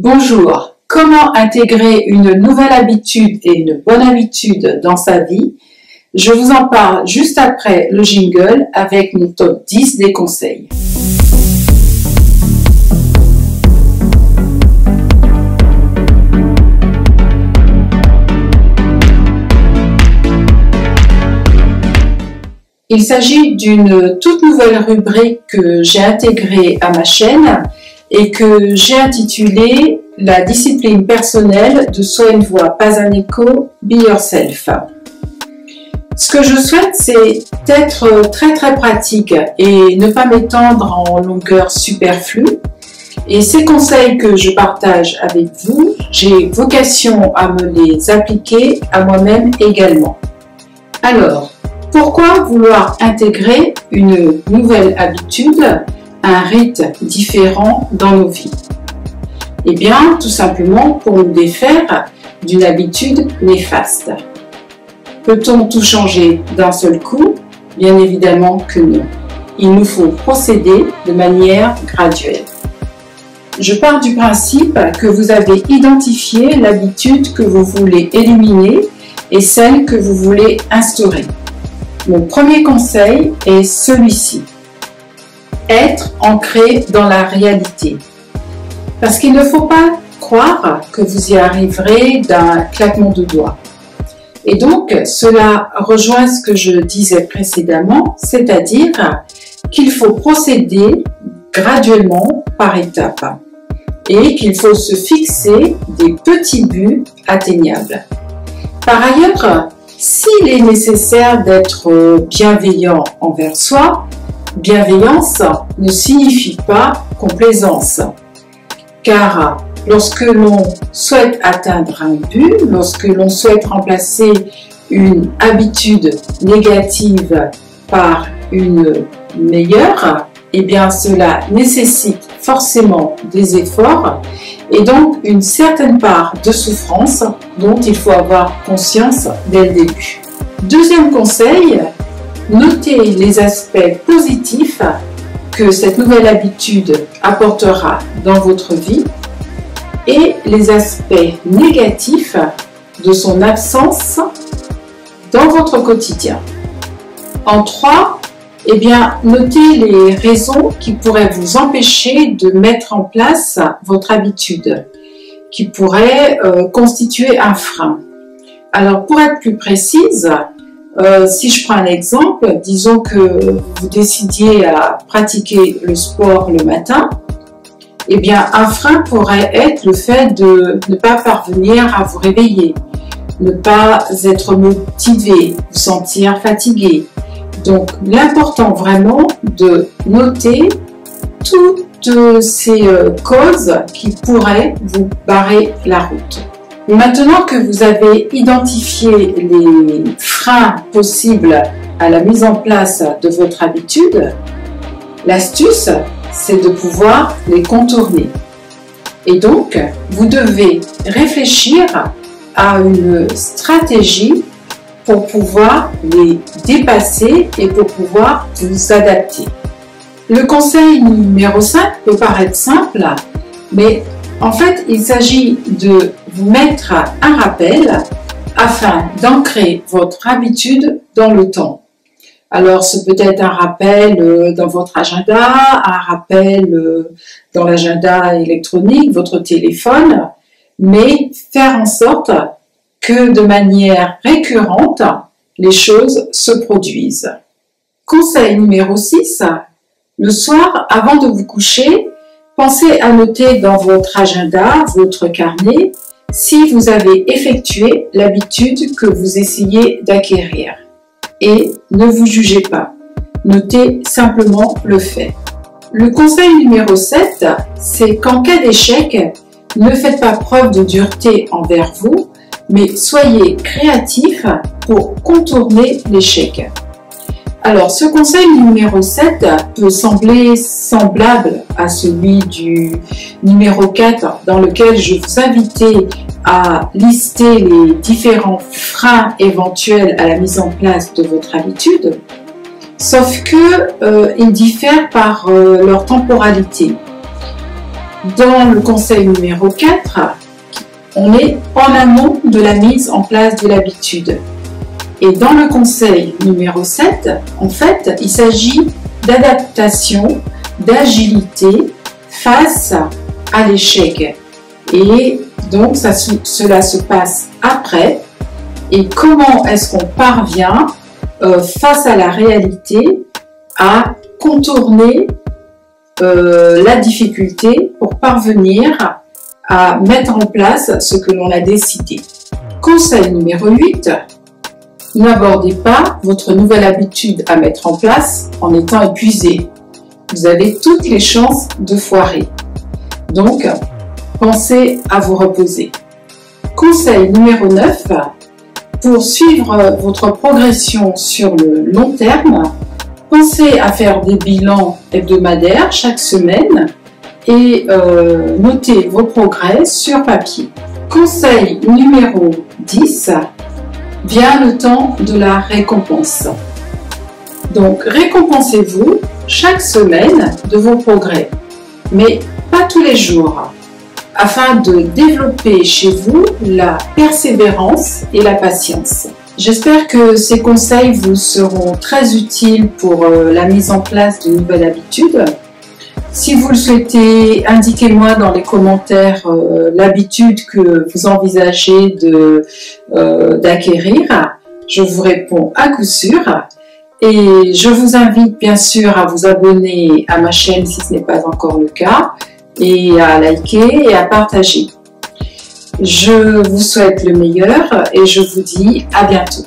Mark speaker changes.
Speaker 1: Bonjour, comment intégrer une nouvelle habitude et une bonne habitude dans sa vie? Je vous en parle juste après le jingle avec mon top 10 des conseils. Il s'agit d'une toute nouvelle rubrique que j'ai intégrée à ma chaîne et que j'ai intitulée « La discipline personnelle de Sois une voix, pas un écho, be yourself ». Ce que je souhaite, c'est être très pratique et ne pas m'étendre en longueur superflue. Et ces conseils que je partage avec vous, j'ai vocation à me les appliquer à moi-même également. Alors, pourquoi vouloir intégrer une nouvelle habitude, un rite différent dans nos vies? Eh bien, tout simplement pour nous défaire d'une habitude néfaste. Peut-on tout changer d'un seul coup? Bien évidemment que non. Il nous faut procéder de manière graduelle. Je pars du principe que vous avez identifié l'habitude que vous voulez éliminer et celle que vous voulez instaurer. Mon premier conseil est celui-ci. Être ancré dans la réalité. Parce qu'il ne faut pas croire que vous y arriverez d'un claquement de doigts. Et donc, cela rejoint ce que je disais précédemment, c'est-à-dire qu'il faut procéder graduellement par étapes et qu'il faut se fixer des petits buts atteignables. Par ailleurs, s'il est nécessaire d'être bienveillant envers soi, bienveillance ne signifie pas complaisance. Car lorsque l'on souhaite atteindre un but, lorsque l'on souhaite remplacer une habitude négative par une meilleure, eh bien cela nécessite forcément des efforts et donc une certaine part de souffrance dont il faut avoir conscience dès le début. Deuxième conseil, notez les aspects positifs que cette nouvelle habitude apportera dans votre vie et les aspects négatifs de son absence dans votre quotidien. En 3, eh bien, notez les raisons qui pourraient vous empêcher de mettre en place votre habitude, qui pourraient constituer un frein. Alors, pour être plus précise, si je prends un exemple, disons que vous décidiez à pratiquer le sport le matin, eh bien, un frein pourrait être le fait de ne pas parvenir à vous réveiller, ne pas être motivé, vous sentir fatigué. Donc, l'important vraiment de noter toutes ces causes qui pourraient vous barrer la route. Maintenant que vous avez identifié les freins possibles à la mise en place de votre habitude, l'astuce, c'est de pouvoir les contourner. Et donc, vous devez réfléchir à une stratégie pour pouvoir les dépasser et pour pouvoir vous adapter. Le conseil numéro 5 peut paraître simple, mais en fait, il s'agit de vous mettre un rappel afin d'ancrer votre habitude dans le temps. Alors, ce peut être un rappel dans votre agenda, un rappel dans l'agenda électronique, votre téléphone, mais faire en sorte que de manière récurrente, les choses se produisent. Conseil numéro 6, le soir, avant de vous coucher, pensez à noter dans votre agenda, votre carnet, si vous avez effectué l'habitude que vous essayez d'acquérir. Et ne vous jugez pas, notez simplement le fait. Le conseil numéro 7, c'est qu'en cas d'échec, ne faites pas preuve de dureté envers vous, mais soyez créatif pour contourner l'échec. Alors, ce conseil numéro 7 peut sembler semblable à celui du numéro 4 dans lequel je vous invitais à lister les différents freins éventuels à la mise en place de votre habitude, sauf que ils diffèrent par leur temporalité. Dans le conseil numéro 4, on est en amont de la mise en place de l'habitude. Et dans le conseil numéro 7, en fait, il s'agit d'adaptation, d'agilité face à l'échec. Et donc, cela se passe après. Et comment est-ce qu'on parvient, face à la réalité, à contourner la difficulté pour parvenir à mettre en place ce que l'on a décidé. Conseil numéro 8, n'abordez pas votre nouvelle habitude à mettre en place en étant épuisé. Vous avez toutes les chances de foirer. Donc, pensez à vous reposer. Conseil numéro 9, pour suivre votre progression sur le long terme, pensez à faire des bilans hebdomadaires chaque semaine et notez vos progrès sur papier. Conseil numéro 10, vient le temps de la récompense. Donc, récompensez-vous chaque semaine de vos progrès, mais pas tous les jours, afin de développer chez vous la persévérance et la patience. J'espère que ces conseils vous seront très utiles pour la mise en place de nouvelles habitudes. Si vous le souhaitez, indiquez-moi dans les commentaires l'habitude que vous envisagez d'acquérir. Je vous réponds à coup sûr. Et je vous invite bien sûr à vous abonner à ma chaîne si ce n'est pas encore le cas, et à liker et à partager. Je vous souhaite le meilleur et je vous dis à bientôt.